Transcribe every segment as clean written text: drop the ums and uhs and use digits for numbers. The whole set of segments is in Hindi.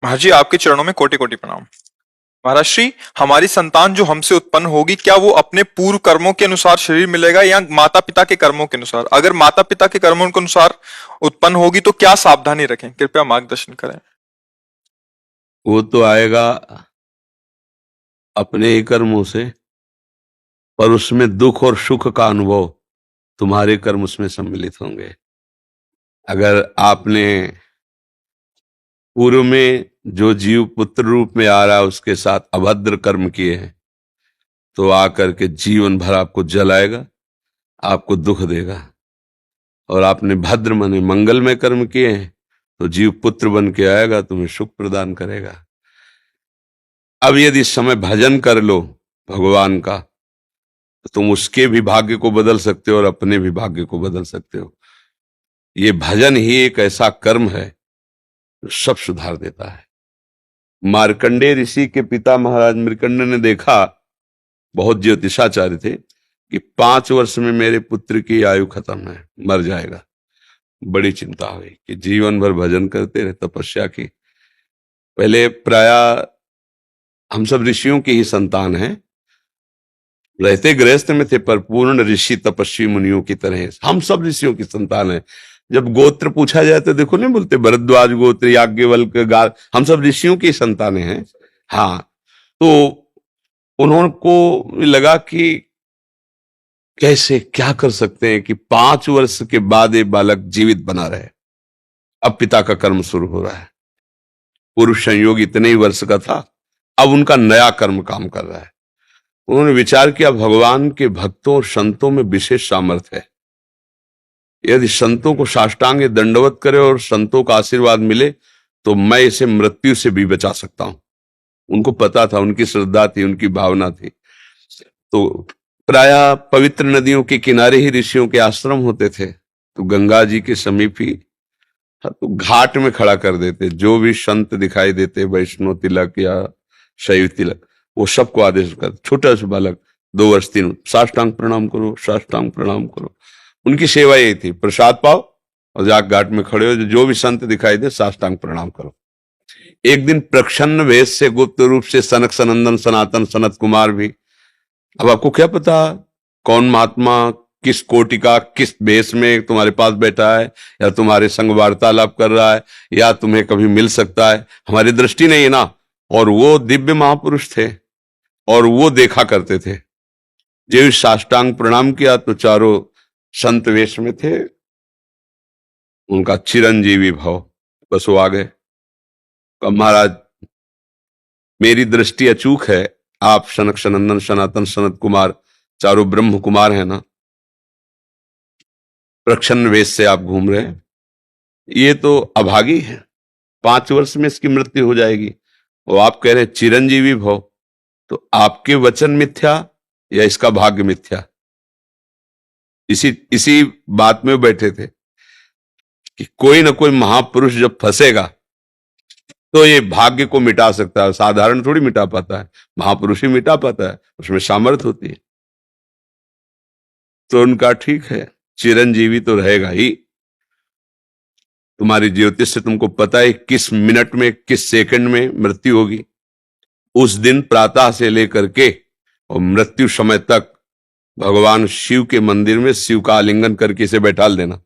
महाराज जी, आपके चरणों में कोटि कोटि प्रणाम। महाराज श्री, हमारी संतान जो हमसे उत्पन्न होगी, क्या वो अपने पूर्व कर्मों के अनुसार शरीर मिलेगा या माता पिता के कर्मों के अनुसार? अगर माता पिता के कर्मों के अनुसार उत्पन्न होगी तो क्या सावधानी रखें? कृपया मार्गदर्शन करें। वो तो आएगा अपने ही कर्मों से, पर उसमें दुख और सुख का अनुभव तुम्हारे कर्म उसमें सम्मिलित होंगे। अगर आपने पूर्व में जो जीव पुत्र रूप में आ रहा है उसके साथ अभद्र कर्म किए हैं, तो आकर के जीवन भर आपको जलाएगा, आपको दुख देगा। और आपने भद्र माने मंगलमय कर्म किए हैं तो जीव पुत्र बन के आएगा, तुम्हें सुख प्रदान करेगा। अब यदि इस समय भजन कर लो भगवान का, तो तुम उसके भी भाग्य को बदल सकते हो और अपने भी भाग्य को बदल सकते हो। ये भजन ही एक ऐसा कर्म है जो सब सुधार देता है। मार्कंडेय ऋषि के पिता महाराज मृकंड ने देखा, बहुत ज्योतिषाचार्य थे, कि 5 वर्ष में मेरे पुत्र की आयु खत्म है, मर जाएगा। बड़ी चिंता हुई कि जीवन भर भजन करते रहे, तपस्या की। पहले प्राय हम सब ऋषियों की ही संतान हैं, रहते गृहस्थ में थे पर पूर्ण ऋषि तपस्वी मुनियों की तरह हम सब ऋषियों की संतान हैं। जब गोत्र पूछा जाए तो देखो नहीं बोलते भरद्वाज गोत्र, याज्ञवल्क, गार, हम सब ऋषियों की संतानें हैं। हाँ, तो उन्होंने लगा कि कैसे क्या कर सकते हैं कि 5 वर्ष के बाद ये बालक जीवित बना रहे। अब पिता का कर्म शुरू हो रहा है। पूर्व संयोग इतने ही वर्ष का था, अब उनका नया कर्म काम कर रहा है। उन्होंने विचार किया, भगवान के भक्तों और संतों में विशेष सामर्थ्य है। यदि संतों को साष्टांग दंडवत करे और संतों का आशीर्वाद मिले तो मैं इसे मृत्यु से भी बचा सकता हूं। उनको पता था, उनकी श्रद्धा थी, उनकी भावना थी। तो प्रायः पवित्र नदियों के किनारे ही ऋषियों के आश्रम होते थे, तो गंगा जी के समीप ही तो घाट में खड़ा कर देते। जो भी संत दिखाई देते, वैष्णव तिलक या शैव तिलक, वो सबको आदेश कर, छोटा सा बालक 2 वर्ष 3, साष्टांग प्रणाम करो, साष्टांग प्रणाम करो। उनकी सेवा यही थी, प्रसाद पाओ और जाके घाट में खड़े हो, जो भी संत दिखाई दे साष्टांग प्रणाम करो। एक दिन प्रच्छन्न वेश से गुप्त रूप से सनक सनंदन सनातन सनत कुमार भी, अब आपको क्या पता कौन महात्मा किस कोटि का किस वेश में तुम्हारे पास बैठा है, या तुम्हारे संग वार्तालाप कर रहा है, या तुम्हें कभी मिल सकता है, हमारी दृष्टि नहीं है ना। और वो दिव्य महापुरुष थे और वो देखा करते थे। जो साष्टांग प्रणाम किया तो चारों संत वेश में थे, उनका चिरंजीवी भाव, बस वो आ गए। कहा, महाराज मेरी दृष्टि अचूक है, आप सनक सनंदन सनातन सनत कुमार चारों ब्रह्म कुमार हैं ना, प्रच्छन्न वेश से आप घूम रहे हैं, ये तो अभागी है, 5 वर्ष में इसकी मृत्यु हो जाएगी। और आप कह रहे हैं चिरंजीवी भव, तो आपके वचन मिथ्या या इसका भाग्य मिथ्या? इसी बात में बैठे थे कि कोई ना कोई महापुरुष जब फंसेगा तो ये भाग्य को मिटा सकता है, साधारण थोड़ी मिटा पाता है, महापुरुष ही मिटा पाता है, उसमें सामर्थ्य होती है। तो उनका ठीक है, चिरंजीवी तो रहेगा ही। तुम्हारी ज्योतिष से तुमको पता है किस मिनट में किस सेकंड में मृत्यु होगी। उस दिन प्रातः से लेकर के और मृत्यु समय तक भगवान शिव के मंदिर में शिव का आलिंगन करके इसे बैठाल देना,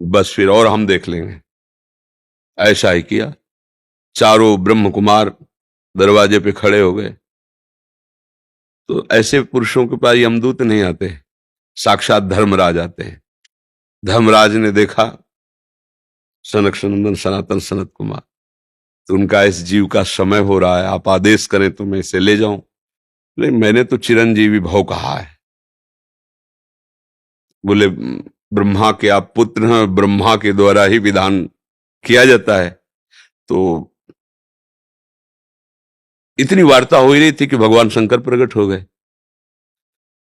बस फिर और हम देख लेंगे। ऐसा ही किया। चारों ब्रह्म कुमार दरवाजे पे खड़े हो गए। तो ऐसे पुरुषों के पास यमदूत नहीं आते, साक्षात धर्मराज आते हैं। धर्मराज ने देखा सनक सनंदन सनातन सनत कुमार, तो उनका इस जीव का समय हो रहा है, आप आदेश करें तो मैं इसे ले जाऊं। बोले मैंने तो चिरंजीवी भव कहा है। बोले ब्रह्मा के आप पुत्र हैं, ब्रह्मा के द्वारा ही विधान किया जाता है। तो इतनी वार्ता हो ही रही थी कि भगवान शंकर प्रकट हो गए।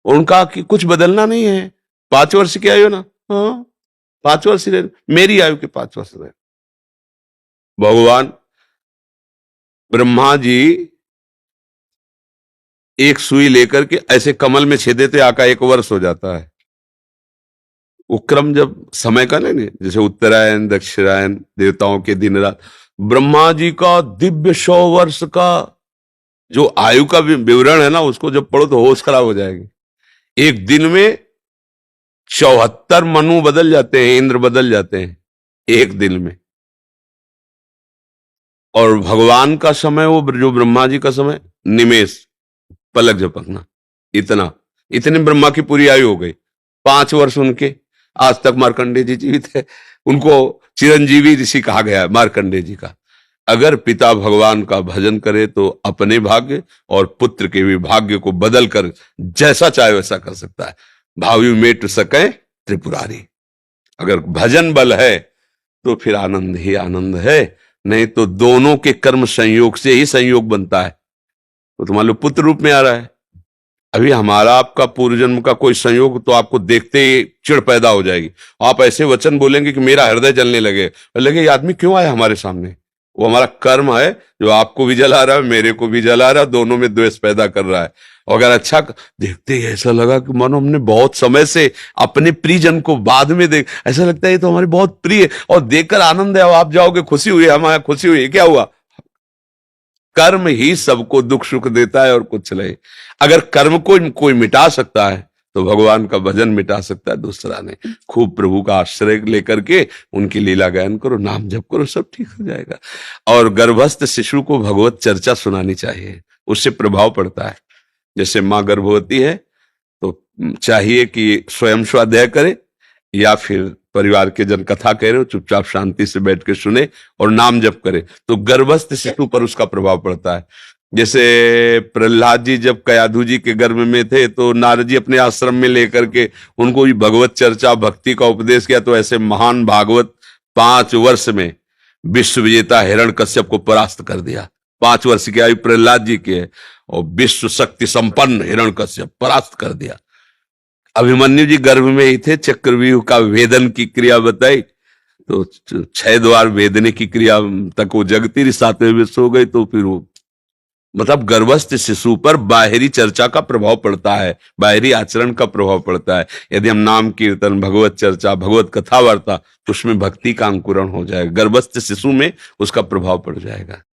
उनका कि कुछ बदलना नहीं है, 5 वर्ष की आयु ना, हाँ 5 वर्ष रहे, मेरी आयु के 5 वर्ष रहे। भगवान ब्रह्मा जी एक सुई लेकर के ऐसे कमल में छेदे थे, आका 1 वर्ष हो जाता है। वो क्रम जब समय का नहीं, जैसे उत्तरायण दक्षिणायन देवताओं के दिन रात, ब्रह्मा जी का दिव्य 100 वर्ष का जो आयु का विवरण है ना, उसको जब पढ़ो तो होश खराब हो जाएगी। एक दिन में 74 मनु बदल जाते हैं, इंद्र बदल जाते हैं एक दिन में। और भगवान का समय, वो जो ब्रह्मा जी का समय, निमेष, पलक झपकना, इतने ब्रह्मा की पूरी आयु हो गई। 5 वर्ष उनके, आज तक मार्कंडेय जी जीवित है, उनको चिरंजीवी ऋषि कहा गया है मार्कंडेय जी का। अगर पिता भगवान का भजन करे तो अपने भाग्य और पुत्र के भी भाग्य को बदल कर जैसा चाहे वैसा कर सकता है। भावी मेट सके त्रिपुरारी। अगर भजन बल है तो फिर आनंद ही आनंद है, नहीं तो दोनों के कर्म संयोग से ही संयोग बनता है। तो तुम्हारे लो पुत्र रूप में आ रहा है। अभी हमारा आपका पूर्व जन्म का कोई संयोग तो आपको देखते ही चिढ़ पैदा हो जाएगी। आप ऐसे वचन बोलेंगे कि मेरा हृदय जलने लगे ये आदमी क्यों आया हमारे सामने। वो हमारा कर्म है जो आपको भी जला रहा है, मेरे को भी जला रहा है, दोनों में द्वेष पैदा कर रहा है। और अगर अच्छा देखते ही ऐसा लगा कि मानो हमने बहुत समय से अपने प्रियजन को बाद में देख, ऐसा लगता है ये तो हमारे बहुत प्रिय, और देखकर आनंद है, आप जाओगे खुशी हुई, हमारा खुशी हुई, क्या हुआ। कर्म ही सबको दुख सुख देता है और कुछ नहीं। अगर कर्म को कोई मिटा सकता है तो भगवान का भजन मिटा सकता है दूसरा नहीं। खूब प्रभु का आश्रय लेकर के उनकी लीला गायन करो, नाम जप करो, सब ठीक हो जाएगा। और गर्भस्थ शिशु को भगवत चर्चा सुनानी चाहिए, उससे प्रभाव पड़ता है। जैसे माँ गर्भवती है तो चाहिए कि स्वयं स्वाध्याय करे या फिर परिवार के जन कथा कह रहे हो, चुपचाप शांति से बैठ के सुने और नाम जप करे, तो गर्भस्थ शिशु पर उसका प्रभाव पड़ता है। जैसे प्रहलाद जी जब कयाधु जी के गर्भ में थे तो नारद जी अपने आश्रम में लेकर के उनको भी भगवत चर्चा भक्ति का उपदेश किया। तो ऐसे महान भागवत 5 वर्ष में विश्व विजेता हिरण्यकश्यप को परास्त कर दिया। 5 वर्ष की आयु प्रहलाद जी की है और विश्व शक्ति संपन्न हिरण्यकश्यप परास्त कर दिया। अभिमन्यु जी गर्भ में ही थे, चक्रव्यूह का वेदन की क्रिया बताई तो 6 द्वार वेदने की क्रिया तक वो जगती रही, 7वें विश्व हो गई। तो फिर वो मतलब गर्भस्थ शिशु पर बाहरी चर्चा का प्रभाव पड़ता है, बाहरी आचरण का प्रभाव पड़ता है। यदि हम नाम कीर्तन, भगवत चर्चा, भगवत कथा वार्ता, तो उसमें भक्ति का अंकुरण हो जाएगा, गर्भस्थ शिशु में उसका प्रभाव पड़ जाएगा।